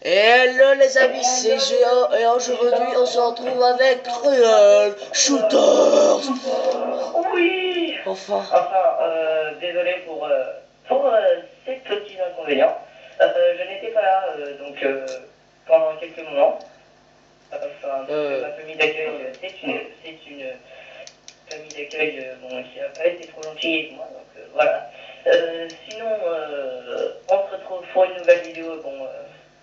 Hello les amis, c'est Géant et aujourd'hui on se retrouve avec Real Shooters. Oui. Enfin, Désolé pour ces petits inconvénients. Je n'étais pas là pendant quelques moments. Parce que ma famille d'accueil, c'est une famille d'accueil qui n'a pas été trop gentille avec moi. Donc voilà. Sinon, on se retrouve pour une nouvelle vidéo.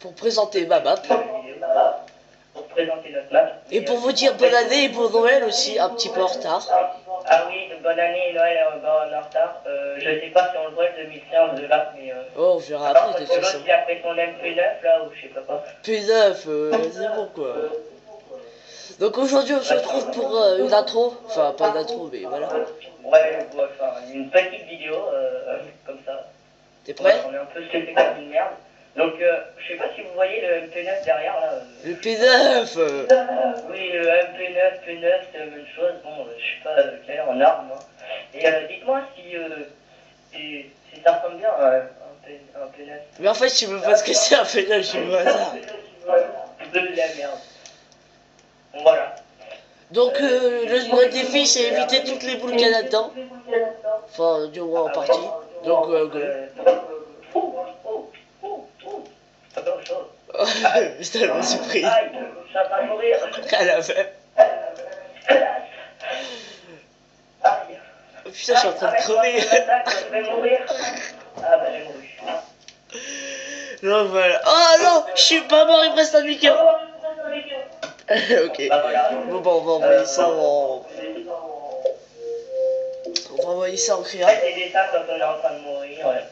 pour présenter ma map Pour présenter notre map. et pour vous dire bonne année et bon Noël aussi, un petit peu en retard. Ah oui, bonne année et Noël en retard. Je sais pas si on le voit le 2015 de là, mais Oh, on verra après de toute façon. Il a pris son MP9 là, ou je sais pas quoi. P9, c'est bon quoi. Donc aujourd'hui on se retrouve pour une intro, enfin pas une intro mais voilà. Ouais, enfin, une petite vidéo, comme ça. T'es prêt? On est un peu stressé comme une merde. Donc, je sais pas si vous voyez le MP9 derrière là. Le P9 Oui, le MP9, P9, c'est la même chose. Bon, je suis pas calé en armes, moi. Et dites-moi si ça ressemble bien à un P9. Mais en fait je sais même pas ce que c'est un P9, je suis au hasard. De la merde. Bon, voilà. Donc le défi c'est éviter toutes les boules qu'il y a là-dedans. Enfin du moins en partie. Donc go. Putain, elle m'a surprise. Aïe, je suis en train de mourir. Elle a fait. Aïe. Oh, putain, je suis en train de crever. Je vais mourir. Ah bah j'ai mouru. Non, voilà. Oh non, je suis pas mort, il me reste un micro. Ok. Bon, bah, on va envoyer ça en. On va envoyer ça en créa. C'est des ça quand on est en train de mourir. Ouais.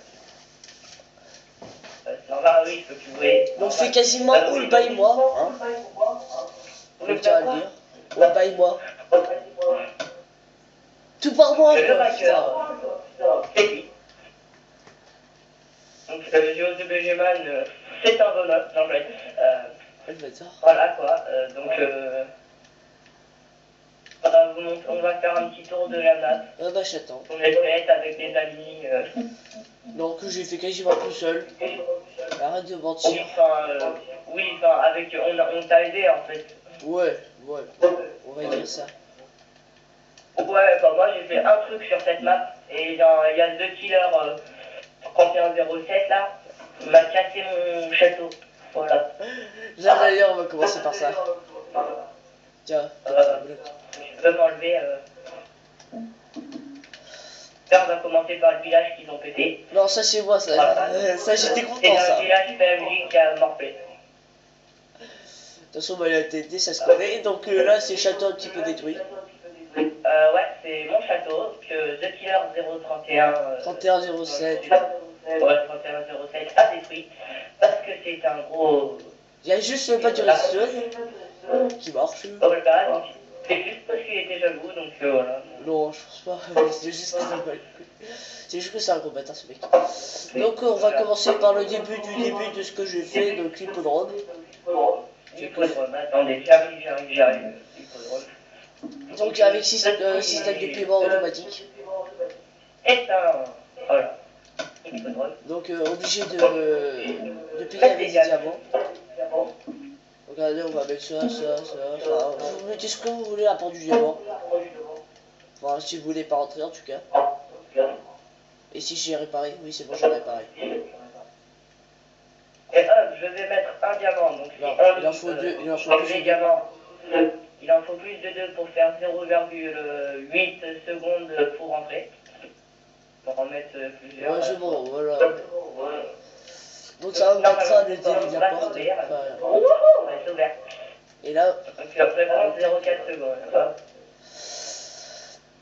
Ah oui, je peux plus jouer. Donc, fais quasiment all by moi. Hein. Faut le dire à le dire. All by moi. Tout par moi, quoi. Putain. C'est lui. Donc, Géo de BGman, c'est un bonhomme. Non, voilà quoi. On va faire un petit tour de la map. Ah bah, j'attends. On est prête avec les amis. Donc, j'ai fait quasiment tout seul. Arrête de mentir. Oui, enfin, avec. On t'a aidé en fait. Ouais, on va dire ça. Ouais, bah moi j'ai fait un truc sur cette map. Et il y a deux killers 3107 là. Il m'a cassé mon château. Voilà. Là d'ailleurs, on va commencer par ça. Tiens, je peux m'enlever. Là, on va commencer par le village qu'ils ont pété. Non, ça c'est moi, ça. Ça j'étais content, c'est ça. C'est le village PMJ qui a morflé. De toute façon, bah, la TNT, ça se connaît. Et donc là, c'est le château un petit peu détruit. Ouais, c'est mon château que The Killer 031. 3107. Ouais, 3107 a détruit. Parce que c'est un gros. Il y a juste le pas du redstone qui marche. Voilà, donc c'est juste parce qu'il était jaloux, donc voilà. Non, je pense pas. C'est juste que ça va. C'est juste que c'est un gros bâtard ce mec. Donc on va commencer par le début du début de ce que j'ai fait, donc l'hippodrome. Attendez, j'arrive. Donc avec système de paiement automatique. Et ça, voilà. Donc obligé de payer avec des diamants. Regardez, on va mettre ça. Enfin, vous mettez ce que vous voulez à part du diamant. Enfin, si vous voulez pas rentrer en tout cas. Et si j'ai réparé, oui c'est bon, j'ai réparé. Et hop, je vais mettre un diamant. Donc non, il en faut deux. Il en faut plus de diamants. Il en faut plus de 2 pour faire 0,8 secondes pour rentrer. Pour en mettre plusieurs. Ouais, c'est bon, voilà. Donc ça augmentera le débit de la porte. Enfin, c'est ouvert. Et là. Donc tu vas prendre 0,4 secondes.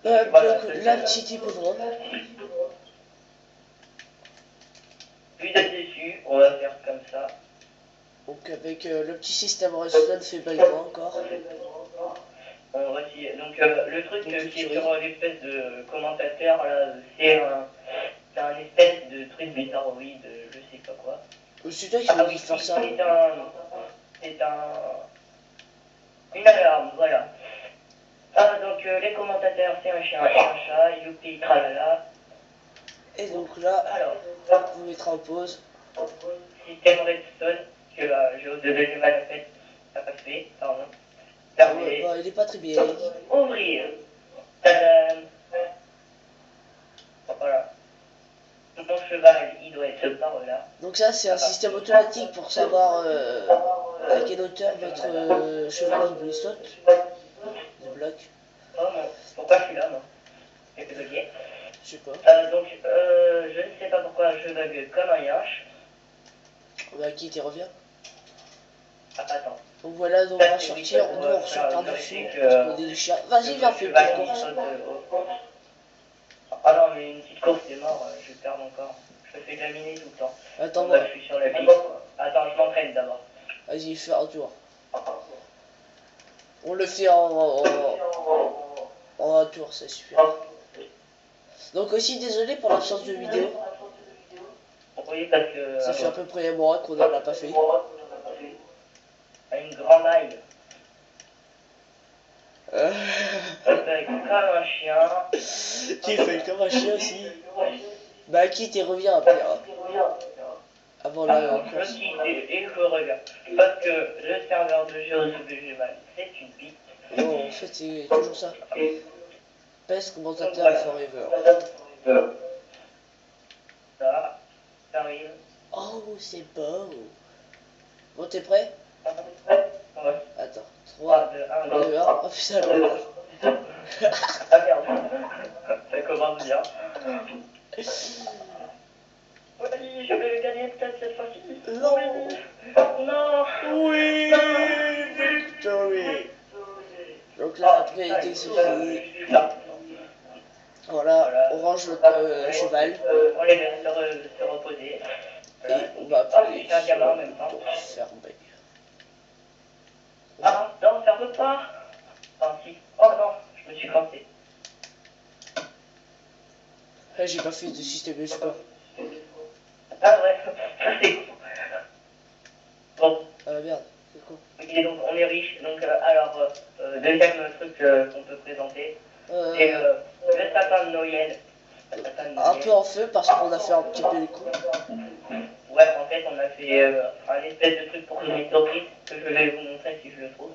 Donc la petite hippodrome. Puis dessus, on va faire comme ça. Donc avec le petit système redstone fait balayer encore. On va essayer. Donc le truc qui est sur l'espèce de commentateur là, c'est un espèce de truc bizarroïde, je sais pas quoi. C'est toi qui vas faire ça. C'est une alarme, voilà. Donc les commentateurs, c'est un chien et un chat, youpi, tralala. Et donc là, alors, vous mettrez en pause. Système redstone, que je Géo de Benjamin en fait. Ça pas fait, pardon. Ouais, bah, il est pas très bien. Ouvrir. Tadam. Voilà. Mon cheval, il doit être par là. Donc ça, c'est un système automatique pour savoir à quelle hauteur votre cheval il saute. De bloc. Oh non, pourquoi je suis là, moi? J'ai bugué. Je sais pas. Donc, je ne sais pas pourquoi je bug comme un yinche. Bah, qui t'y revient. Ah, attends. Donc voilà, donc on va sortir, nous on ressort par-dessus, parce qu'on est du chien. Vas-y, viens, fais une petite course. Ah non, mais une petite course, c'est mort, je vais perdre encore. Je me fais laminer tout le temps. Attends, Bah, je suis sur la piste. Attends, je m'entraîne d'abord. Vas-y, fais un tour. On le fait en un tour, c'est super. Donc aussi, désolé pour l'absence de vidéo. Oui, parce que... Ça fait à peu près un mois qu'on n'en a pas fait. Une grande maille. Euh... Comme un chien. Tu fais comme un chien aussi. Bah, qui t'y revient après, hein. Avant la course. Je quitte et je reviens. Parce que le serveur de GeoZBGMan, c'est une bite. Non, en fait, c'est toujours ça. Pest commentateur forever. Ça arrive. Oh, c'est beau. Bon, t'es prêt? Ouais. Attends. 3, 2, 1. Oh putain, là. Ah merde. Ça commence bien. Oui, je vais gagner peut-être cette fois-ci. Non. Non. Oui, victory. Donc là, après, dès que c'est fini, voilà, on range le cheval. On les laisse se reposer. Et on va appuyer un gamin en même temps. pour fermer. Ah non, ferme pas. Ah si. Oh non, je me suis crampé. J'ai pas fait de système de support. Ah ouais, ça c'est con. Bon. Merde, c'est con. Ok, donc on est riche. Donc alors, deuxième truc qu'on peut présenter, c'est le sapin de Noël. Un peu en feu parce qu'on a fait un petit peu les coups. Ouais, en fait, on a fait un espèce de truc pour une surprise que je vais vous montrer si je le trouve.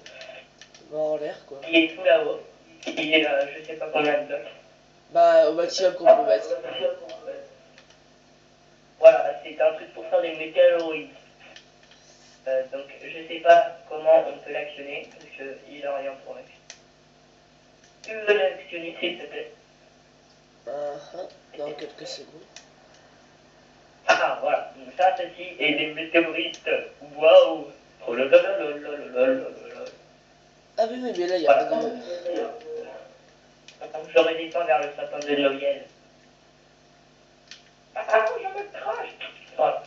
Bah, en l'air quoi. Il est tout là-haut. Il est je sais pas combien de blocs. Bah, au maximum qu'on peut mettre. Voilà, c'est un truc pour faire des météoroïdes. Donc, je sais pas comment on peut l'actionner parce qu'il a rien pour l'actionner. Tu veux l'actionner, s'il te plaît? Dans quelques secondes. Ah, voilà. Donc, ça, ceci est des météorites. Waouh! Oh là là là là là là là là. Ah oui, oui, mais là, il y a pas de... Donc, je redescends vers le sapin de Noël. Ah, je me crache! Voilà.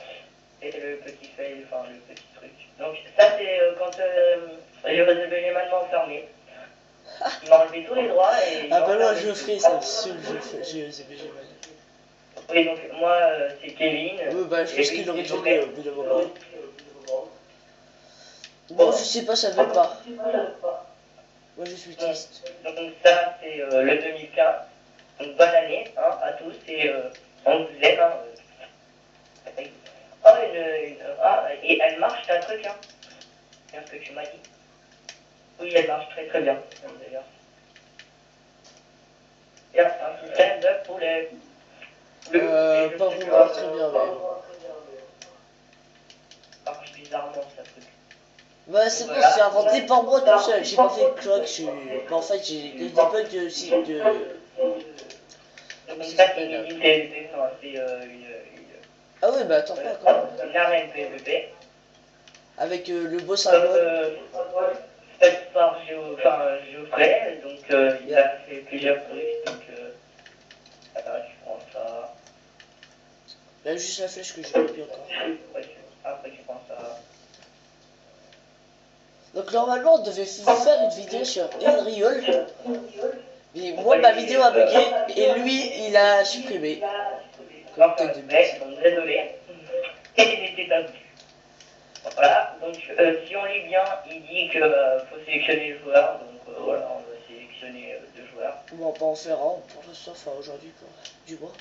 Et le petit fail, enfin, le petit truc. Donc, ça, c'est quand je vais maintenant enfermé. Il m'a enlevé tous les droits et... Ah bah non, je ferai ça, seul j'ai mal. Oui, donc moi, c'est Kevin. Oui, bah je pense qu'il aurait dû aller au bout d'un moment. Bon, je sais pas, ça veut pas. Moi, je suis triste. Donc ça, c'est le 2015. Donc bonne année hein, à tous et on vous aime. Hein. Oh, et elle marche ta truc, hein. C'est ce que tu m'as dit. Oui, elle marche très très bien, d'ailleurs. Il y a un système de poulet. Pas vraiment très bien, mais... Ça marche bizarrement, ça truc. Bah c'est bon, c'est inventé par moi tout seul, j'ai pas fait de clock, en fait j'ai des bugs de site de... Donc ça c'est une PVP, enfin c'est une... Ah oui, bah attends pas encore. Une arène PVP. Avec le beau symbole. Faite par Geoffrey, donc il a fait plusieurs trucs, donc tu prends ça. Là juste la flèche que j'ai pas mis encore. Après tu prends ça. Donc normalement on devait faire une vidéo sur Unreal. Mais moi ma vidéo a bugué et lui il a supprimé. Comme tête de bête, donc désolé. Et il n'était pas vu. Voilà, donc si on lit bien, il dit qu'il faut sélectionner le joueur, donc voilà, on va sélectionner deux joueurs. Bon, on va pas en faire un pour l'instant, enfin aujourd'hui, du moins.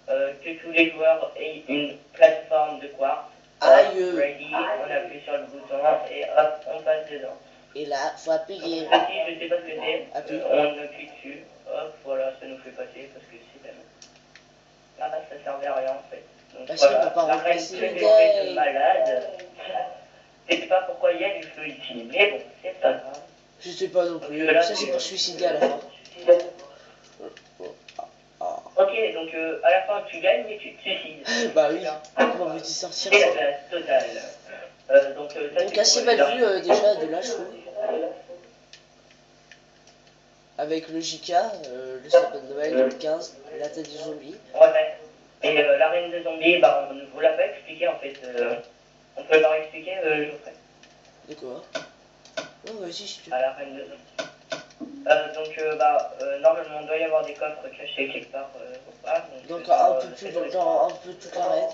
Que tous les joueurs aient une plateforme de quartz. Aïe. Ready, on appuie sur le bouton et hop, on passe dedans. Et là, faut appuyer. Ceci, je sais pas ce que c'est. Appuie. On appuie dessus. Hop, voilà, ça nous fait passer parce que c'est même. Ah, ça servait à rien en fait. Donc Parce qu'on voilà, peut pas la reine remplacer fait le des effets de dé. malade. Je sais pas pourquoi il y a du feu ici, mais bon, c'est pas grave. Je sais pas non plus. Ça, c'est pour suicider à la fin. Ok, donc à la fin tu gagnes mais tu te suicides. Bah oui, comment veux-tu sortir C'est ça? la classe totale. Donc assez mal vu déjà de là, je trouve. Avec le JK, le sapin de Noël 2015, la tête du zombie. Ouais. Et la reine des zombies, bah, on ne vous l'a pas expliqué en fait. On peut leur expliquer, Geoffrey. De quoi? Oh, vas-y si tu veux. À la reine des zombies. Normalement, il doit y avoir des coffres cachés quelque part. Donc un peu plus dans un peu toute la reine.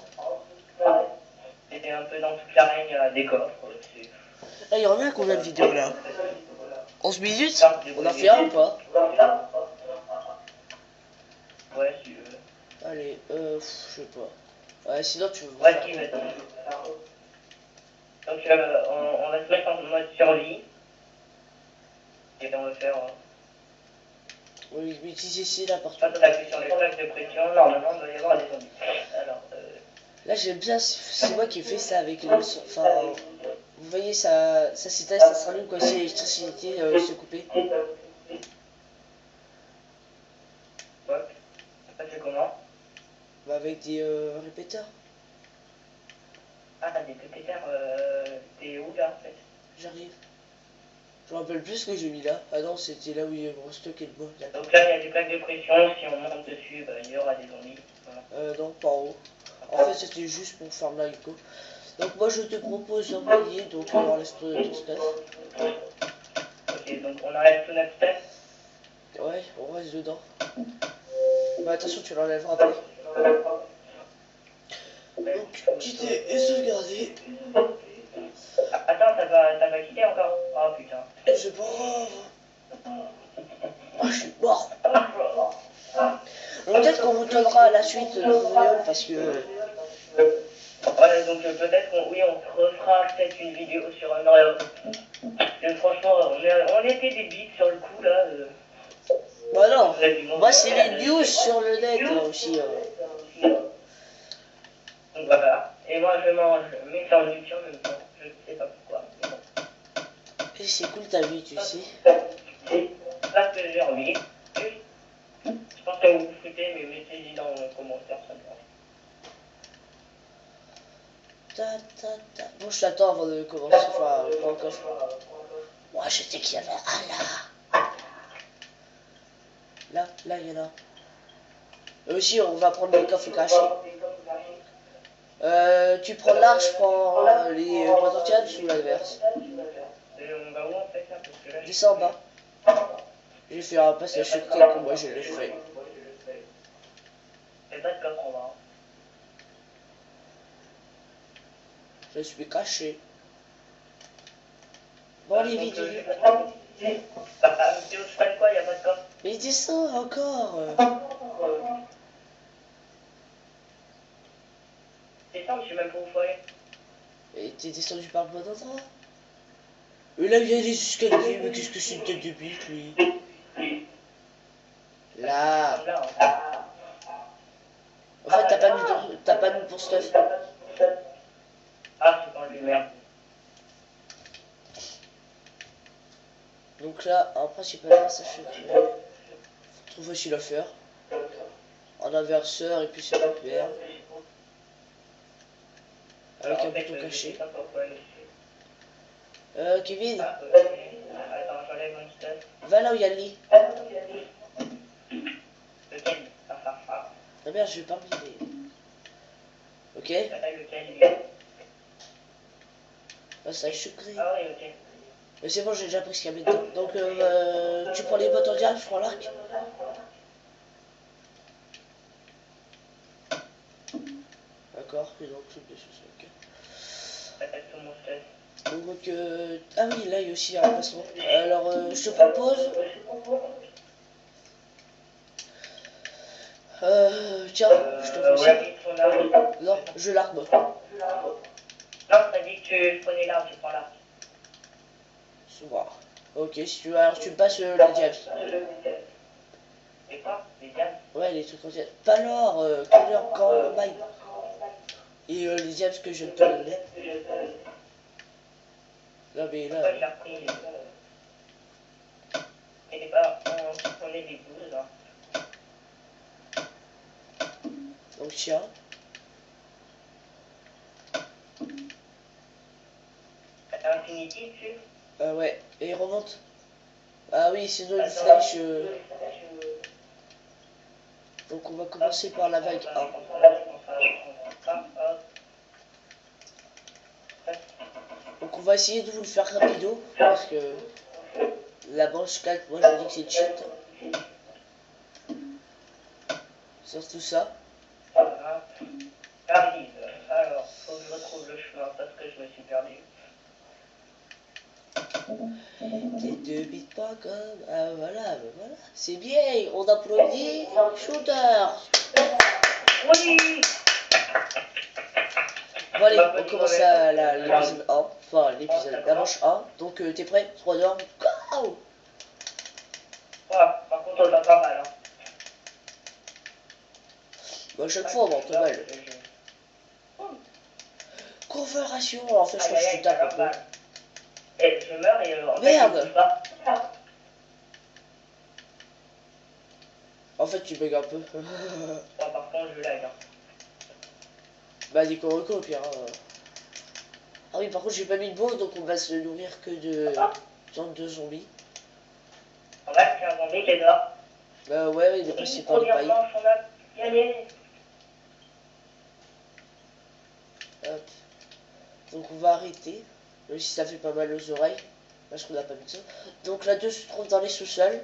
C'était un peu dans toute l'arène, il y a des coffres. Là, il y en a combien de vidéos là? 11 minutes? On en fait un ou pas? Ouais, si tu veux. Allez, je sais pas. Ouais, sinon tu veux Ouais, faire si, quoi? vas-y. Donc, on va se mettre en mode survie. Et on va faire. Oui, mais utiliser ici là partout. Quand on appuie sur les plaques de pression, normalement, il doit y avoir des zombies. Alors, Là, j'aime bien, c'est moi qui fais ça avec le. Enfin, vous voyez, ça s'éteint, ça s'allume quoi si l'électricité se coupait. ouais. Ça fait comment? Bah, avec des répéteurs. Ah, des pétères, t'es où là en fait? J'arrive. Je me rappelle plus ce que j'ai mis là. Ah non, c'était là où il y avait mon stock et le bois. Donc là, il y a des plaques de pression. Si on monte dessus, bah, il y aura des zombies. Voilà. Non, pas en haut. En fait, c'était juste pour faire la écho. Donc, moi, je te propose d'envoyer. Donc, on laisse tout notre stuff. Ok, donc on enlève tout notre stuff. Ouais, on reste dedans. Bah, attention, tu l'enlèveras après. Donc, quitter et sauvegarder. Ah, attends, t'as pas quitté encore? Oh putain. C'est pas grave. Ah, je suis mort. Donc, peut-être qu'on vous donnera la suite de Viol parce que. Ouais, donc peut-être qu'on on refera peut-être une vidéo sur Unreal. Franchement, on était des bites sur le coup là. Bah non, moi c'est les news sur le net aussi. Donc voilà. Et moi je mange mes sandwichs en même temps. Je ne sais pas pourquoi. Et c'est cool ta vie, tu sais. C'est ça que j'ai envie. Je pense que vous vous foutez, mais mettez-y dans les commentaires, ça me va. Bon, je t'attends avant de commencer. Enfin, pas encore. Moi, je sais qu'il y avait un là. Là, il y en a. Et aussi, on va prendre les coffres cachés. Tu prends l'arche, je prends les potentiels sous l'inverse. On va où en fait là? Parce que là, Descends en bas. J'ai fait un passage secret que moi je l'ai fait. il n'y a pas de coffre en bas. Je suis caché. Bon, les vidéos. Tu veux que je prenne quoi? Il n'y a pas de coffre. Mais descends encore. Descends, je sais même pas où il faut aller. Et t'es descendu par le bon endroit. Et là, il y a les escaliers. Mais qu'est-ce que c'est une tête de biche, lui? Là. En fait, t'as pas mis pour stuff. Ah, c'est pas une merde. Donc là, en principal, ça fait trouve aussi la faire. En inverseur et puis c'est pas clair. Avec un bouton caché. Kevin, Attends, j'enlève mon stuff. va là où il y a le lit. Lequel? Ah merde, je vais pas oublier. Ok. Lequel? Passage secret. Ah oui, ok. Mais c'est bon, j'ai déjà pris ce qu'il y avait dedans. Donc, tu prends les bottes en diable, je prends l'arc. D'accord, et donc, truc de ce ok. Donc, ah oui, là, il y a aussi un emplacement. Alors, je te propose. Tiens, je te fais ça. Non, je l'arme. Non, t'as dit que tu prenais l'arbre, tu prends l'arbre. Bon. Ok, si tu veux, alors tu me passes les diams. Et quoi? Les diams? Ouais, les trucs comme ça. Pas l'or, que l'or quand maille. Et les diams que je te donnais. Non mais là. Pourquoi j'ai repris et bah, on est des 12. Hein. Donc tiens. Infinity dessus. Ouais, et il remonte. Ah oui, sinon une Attends, flèche. Donc on va commencer par la vague 1. Donc on va essayer de vous le faire rapido. Parce que la manche 4, moi je dis que c'est cheat. Surtout ça. Alors, faut que je retrouve le chemin parce que je me suis perdu. Les deux bits.com. Ah voilà, ben voilà. C'est bien, on applaudit. Shooter. Oui. Bon allez, on commence à l'épisode 1. Enfin l'épisode, la manche 1. Donc t'es prêt? 3 heures. Go! Par contre, on entend mal. Hein. Bon, à chaque fois on entend mal. Conversation, en fait je crois que je suis tape un peu. Et je meurs et merde! En fait tu bugs un peu. Par contre je lag. Hein. Bah des correcos au pire. Ah oui par contre j'ai pas mis de bouffe donc on va se nourrir que de zombies. En vrai c'est un zombie qui est dehors. Bah ouais il est passé par les pailles. On a gagné. Hop. Donc on va arrêter. Même si ça fait pas mal aux oreilles. Parce qu'on n'a pas mis ça. Donc la 2 se trouve dans les sous-sols.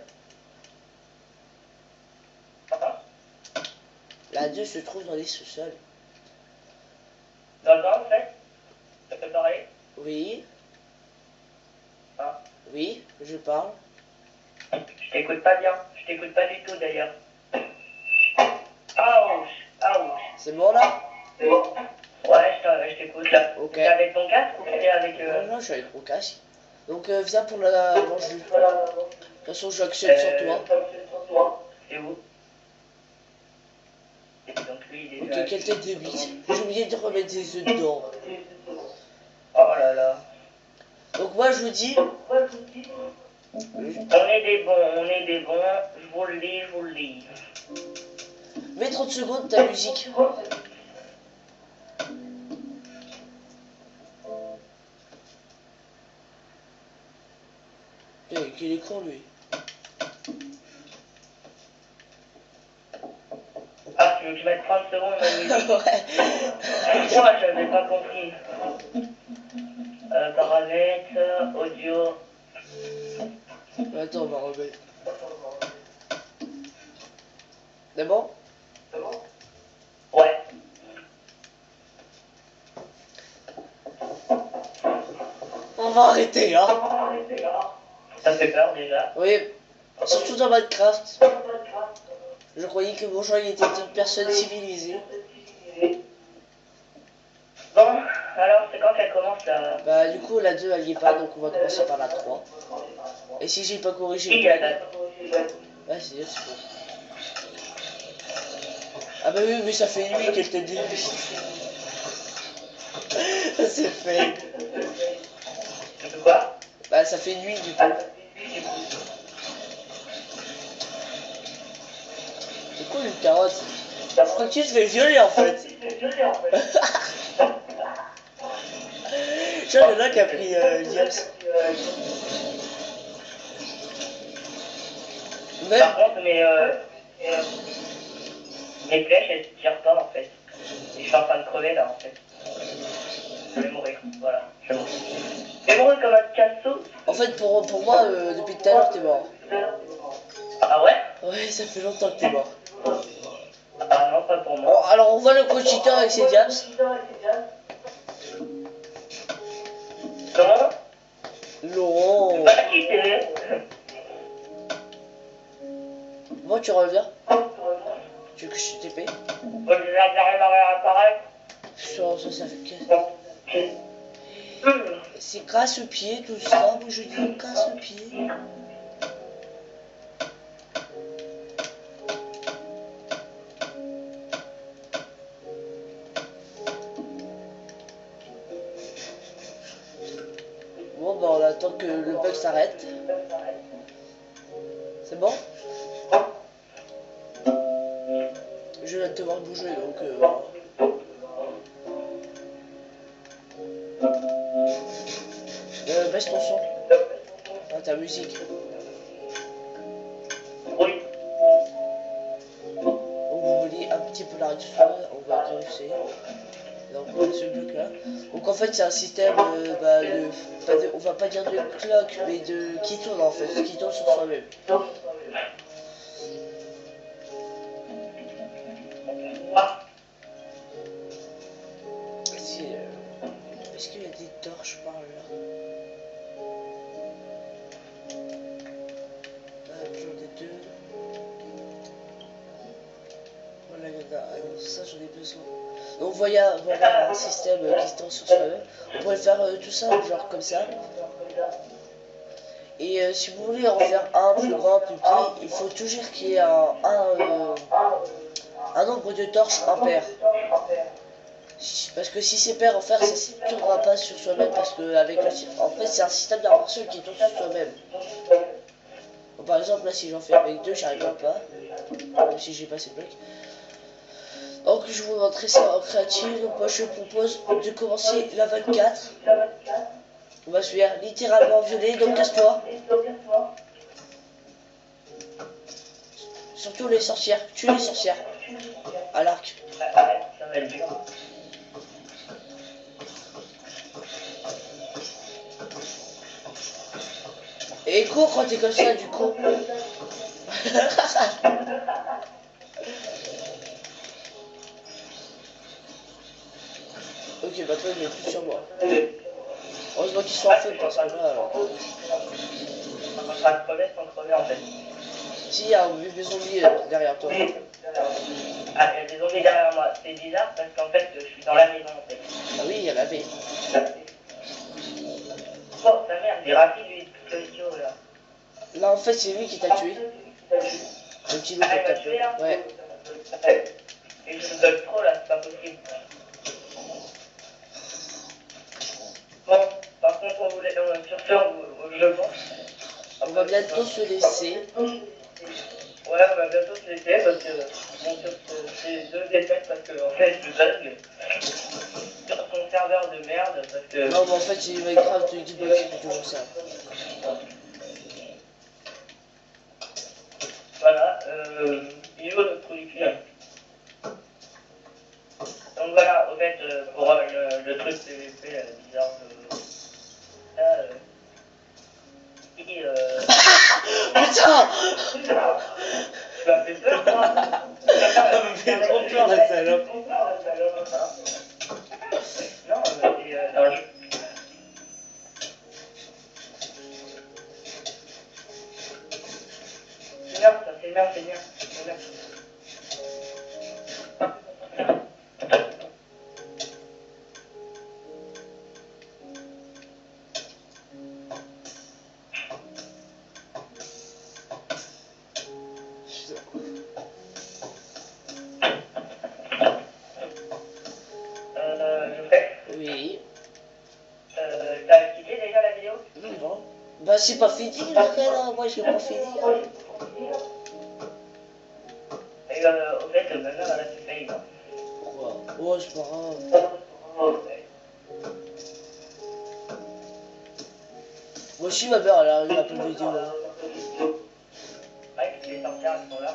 La 2 se trouve dans les sous-sols. Dans le en fait. Ça peut parler. Oui. Hein? Oui, je parle. Je t'écoute pas bien. Je t'écoute pas du tout d'ailleurs. Ouch. Ouch. C'est bon là? C'est bon. Ouais, je t'écoute là. Ok. T'es avec ton casque ou t'es avec... Non, je suis avec mon casque. Donc viens pour la manche du. De toute façon je accepte sur toi. C'est où? Donc lui il est Ok, quelle tête de bite. J'ai oublié de remettre des œufs dedans. Oh là là. Donc moi je vous dis. On est des bons, je vous le dis, je vous le dis. Mets 30 secondes ta musique. Putain, quel écran lui. Ah, tu veux que je mette 30 secondes ma musique? Ouais. Moi j'avais pas compris. Paramètres, audio. Attends, on va remettre. C'est bon? Ouais. On va arrêter, hein. Ça fait peur déjà. Oui, surtout dans Minecraft. Je croyais que mon joueur il était une personne civilisée. Bon, alors c'est quand qu'elle commence là? Bah du coup la 2 elle y est pas donc on va commencer par la 3. Et si j'ai pas corrigé Qui le a bug. la... Ouais c'est bon. Ah bah oui mais ça fait nuit qu'elle te dit. C'est fait. Tu quoi? Bah ça fait nuit du coup. C'est quoi une carotte? Je crois que tu te fais violer en fait. Je crois qu'il y en a qui a pris Diams. Même... Par contre mes flèches elles tirent pas en fait. Et je suis en train de crever là en fait. Je vais mourir, voilà. Je vais mourir comme un casseau. En fait pour moi depuis tout à l'heure t'es mort. Ah ouais? Ouais ça fait longtemps que t'es mort. Ah non pas pour moi. Bon, alors on voit le coach cheater avec ses Diams. Comment? Non. Pas quitter. Bon tu reviens. Tu veux que je te TP? J'arrive à réapparaître. Ça fait 15. C'est casse-pied tout ça, moi je dis casse-pied. Bon bah on attend que le bug s'arrête. C'est bon? Je vais te voir bouger donc baisse ton son. Ah, ta musique. Oui. Donc vous voulez un petit peu la réduction, on va corriger. Donc ce bloc là. Donc en fait c'est un système on va pas dire de clock mais de qui tourne en fait, qui tourne sur soi-même. Est-ce qu'il y a des torches par là? J'en ai deux. Voilà, il y en a. Alors ça j'en ai besoin. Donc voilà un système qui se tourne sur soi-même. On pourrait faire tout ça genre comme ça. Et si vous voulez en faire un plus grand, plus petit, il faut toujours qu'il y ait un nombre de torches impair. Parce que si c'est pair en fer, ça ne tournera pas sur soi-même. Parce que avec en fait, c'est un système d'inversion qui tourne sur soi-même. Par exemple, là, si j'en fais avec deux, j'arriverai pas. Même si j'ai pas ces blocs. Donc, je vous montrer ça en créative. Donc, moi, je propose de commencer la 24. On va se faire littéralement violer, donc casse-toi. Surtout les sorcières. Tue les sorcières. À l'arc. Et cours quand t'es comme ça, du coup. Ok, bah toi, il est plus sur moi. Heureusement qu'ils sont en feu parce que là. On va crever sans crever en fait. Si, il y a des zombies derrière toi. Ah, il y a des zombies derrière moi. C'est bizarre parce qu'en fait, je suis dans la maison en fait. Ah oui, il y en avait. Oh, sa mère, il est rapide lui, le idiot là. Là, en fait, c'est lui qui t'a tué. Le petit loup qui t'a tué. Ouais. Et je me donne trop là, c'est pas possible. Bon, par contre, on voulait, sur ce, je pense. On va bientôt se laisser. Ouais, on va bientôt se laisser parce que, bon, c'est deux défaites parce que, en fait, je bug sur son serveur de merde parce que. Non, mais en fait, c'est Minecraft de Geekbox qui fait toujours ça. Voilà, il est où notre produit. Donc voilà, au fait, pour le truc PVP bizarre Putain! Tu m'as fait peur, toi? Ça me fait trop peur, la salope. Non, c'est dans le jeu. C'est bien, ça, c'est bien, c'est bien. C'est bien. Je fais. Oui. T'as quitté déjà la vidéo? Non. Bah, c'est pas fini, là, là. Moi, je l'ai pas fini. Et au fait, maintenant, là, tu payes, là. Pourquoi? Oh, c'est pas grave. Moi aussi, ma mère, elle a regardé la vidéo. Mike, les sorcières, elles sont là.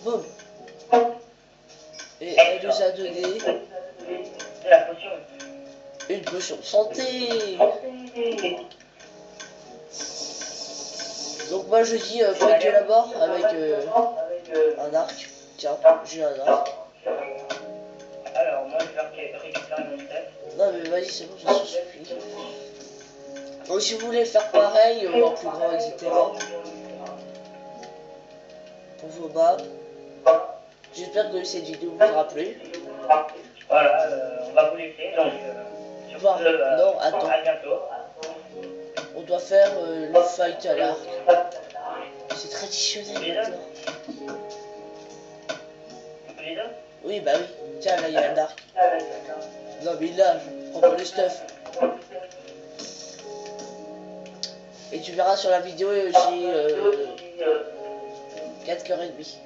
Boum. Et elle nous a donné C'est la potion. une potion de santé. Donc moi je dis faites de la mort avec un arc. Tiens, j'ai un arc. Alors, moi, je vais récupérer mon stuff. Non mais vas-y, c'est bon, ça suffit. Donc si vous voulez faire pareil, en plus grand, etc. Pour vos maps. J'espère que cette vidéo vous aura plu. Voilà, on va vous laisser. Donc, sur Bon, ce, non, attends. à bientôt. On doit faire le fight à l'arc. C'est traditionnel maintenant. Les deux. Oui, bah oui. Tiens, là, il y a un arc. Non, mais là, je prends pas le stuff. Et tu verras sur la vidéo, j'ai 4h30.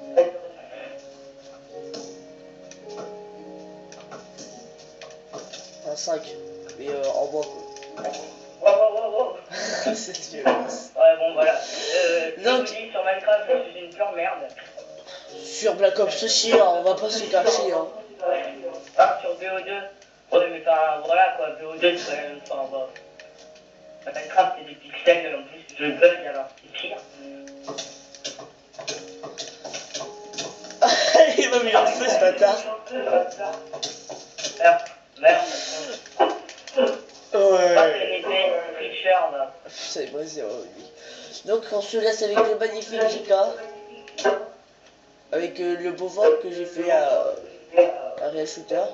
Enfin 5. Mais en moins quoi. Wow. C'est violence. Ouais, bon, voilà. Donc, je vous dis, sur Minecraft, je suis une pure merde. Sur Black Ops aussi, hein, on va pas se cacher. Hein. Ah, sur BO2. Ouais, mais enfin, voilà quoi, BO2, c'est quand même. Enfin, bon. Minecraft, c'est des pixels, en plus, je bug, alors c'est pire. Il m'a mis en feu ce bâtard. Merde. Ouais. Ah, c'est l'effet tricheur, là. C'est vrai, c'est vrai, oui. Donc on se laisse avec le magnifique JK. Avec le beau vol que j'ai fait à Real Shooter.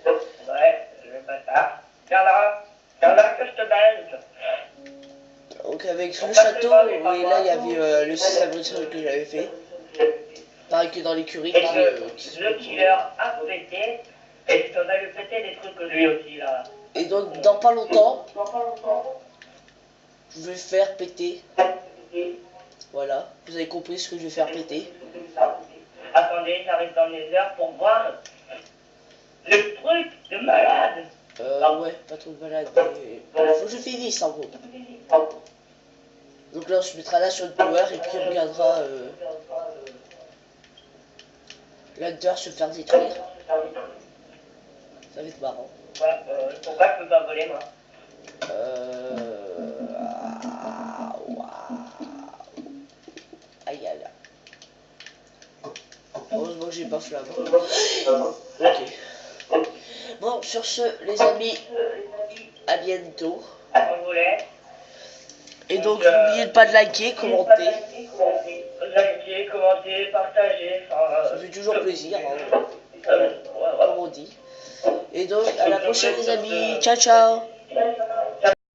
Ouais, le bâtard. Viens là que je te baise. Donc avec le château, et là il y avait le système que j'avais fait. Pareil que dans l'écurie Et le killer a pété. Et on a lui pété des trucs lui aussi là. Et donc dans pas longtemps, je vais faire péter. Voilà, vous avez compris ce que je vais faire péter. Attendez, j'arrive dans les heures pour voir le truc de malade. Ouais, pas trop de malade, mais faut que je finisse en gros. Donc là on se mettra là sur le power et puis on regardera l'Hunter se faire détruire. Ça va être marrant. Pourquoi je peux pas voler moi? Aïe aïe. Heureusement que j'ai pas flamme. Ok. Bon, sur ce, les amis, à bientôt. On voulait. Et donc, n'oubliez pas de liker, commenter. Liker, commenter, partager. Ça fait toujours plaisir, hein, comme on dit. Et donc, à la prochaine, les amis. Ciao, ciao.